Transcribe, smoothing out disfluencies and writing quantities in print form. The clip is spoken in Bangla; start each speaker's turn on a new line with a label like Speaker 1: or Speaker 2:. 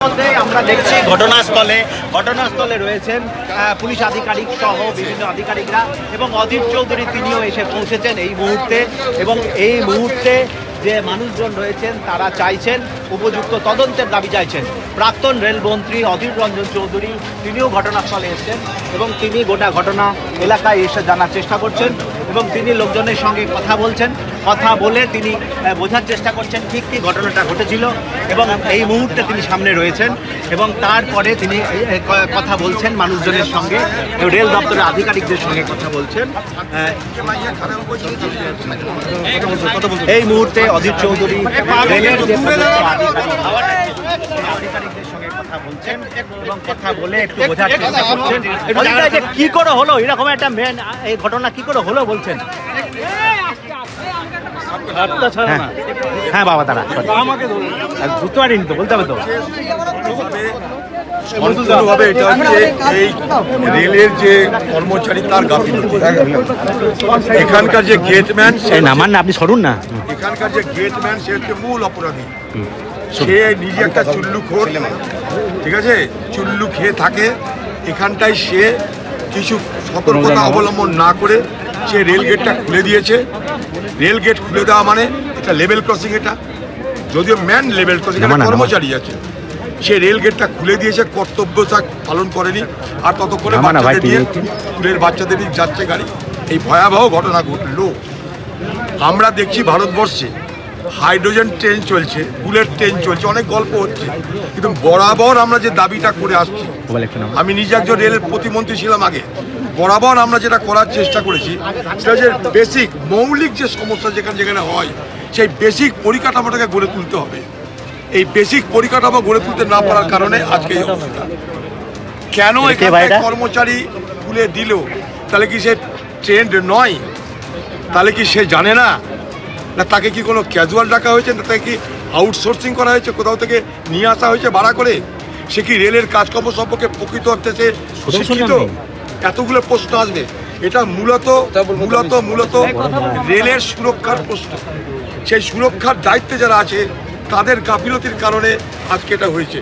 Speaker 1: আমরা দেখছি ঘটনাস্থলে রয়েছেন পুলিশ আধিকারিক সহ বিভিন্ন আধিকারিকরা এবং অধীর চৌধুরী তিনিও এসে পৌঁছেছেন এই মুহূর্তে এবং এই মুহূর্তে যে মানুষজন রয়েছেন তারা চাইছেন উপযুক্ত তদন্তের দাবি চাইছেন। প্রাক্তন রেলমন্ত্রী অধীর রঞ্জন চৌধুরী তিনিও ঘটনাস্থলে এসেছেন এবং তিনি গোটা ঘটনা এলাকায় এসে জানার চেষ্টা করছেন এবং তিনি লোকজনের সঙ্গে কথা বলে তিনি বোঝার চেষ্টা করছেন ঠিক কী ঘটনাটা ঘটেছিল এবং এই মুহূর্তে তিনি সামনে রয়েছেন এবং তারপরে তিনি কথা বলছেন মানুষজনের সঙ্গে, রেল দপ্তরের আধিকারিকদের সঙ্গে কথা বলছেন। এই মুহূর্তে অধীর চৌধুরী রেলের যে আধিকারিকদের সঙ্গে কথা বলছেন এবং কথা বলে একটু বোঝার চেষ্টা করছেন যে কি করে হলো এরকম একটা মেন এই ঘটনা কি করে হলো বলছেন। হ্যাঁ বাবা দাঁড়া বুঝতে পারিনি তো, বলতে হবে তো।
Speaker 2: সম্পূর্ণভাবে এটা হচ্ছে এই রেলের যে কর্মচারী তার গাফিলতি। এখানকার যে গেটম্যান
Speaker 1: আপনি সরুন না,
Speaker 2: এখানকার যে গেটম্যান সে হচ্ছে মূল অপরাধী। সে নিজে একটা চুল্লুখোর, ঠিক আছে, চুল্লু খেয়ে থাকে এখানটায়। সে কিছু সতর্কতা অবলম্বন না করে সে রেল গেটটা খুলে দিয়েছে। রেল গেট খুলে দেওয়া মানে এটা লেভেল ক্রসিং, এটা যদিও ম্যান লেভেল ক্রসিং কর্মচারী আছে, সে রেল গেটটা খুলে দিয়েছে, কর্তব্য পালন করেনি। আর ততক্ষণে বাচ্চাদের নিয়ে স্কুলের বাচ্চাদের নিয়ে যাচ্ছে গাড়ি, এই ভয়াবহ ঘটনা ঘটলো। আমরা দেখছি ভারতবর্ষে হাইড্রোজেন ট্রেন চলছে, বুলেট ট্রেন চলছে, অনেক গল্প হচ্ছে, কিন্তু বরাবর আমরা যে দাবিটা করে আসছি, আমি নিজে একজন রেলের প্রতিমন্ত্রী ছিলাম আগে, বরাবর আমরা যেটা করার চেষ্টা করেছি সেটা যে বেসিক মৌলিক যে সমস্যা যেখানে হয় সেই বেসিক পরিকাঠামোটাকে গড়ে তুলতে হবে। এই বেসিক পরিকাঠামো গড়ে তুলতে না পারার কারণে আজকে এই অবস্থা। কেন এখানে কর্মচারী খুলে দিল? তাহলে কি সে ট্রেন্ড নয়? তাহলে কি সে জানে না? না তাকে কি কোনো ক্যাজুয়াল ডাকা হয়েছে? না তাকে কি আউটসোর্সিং করা হয়েছে, কোথাও থেকে নিয়ে আসা হয়েছে ভাড়া করে? সে কি রেলের কাজকর্ম সম্পর্কে প্রকৃত অর্থে সে শিক্ষিত? এতগুলো প্রশ্ন আসবে। এটা মূলত রেলের সুরক্ষার প্রশ্ন। সেই সুরক্ষার দায়িত্বে যারা আছে তাদের গাফিলতির কারণে আজকে এটা হয়েছে।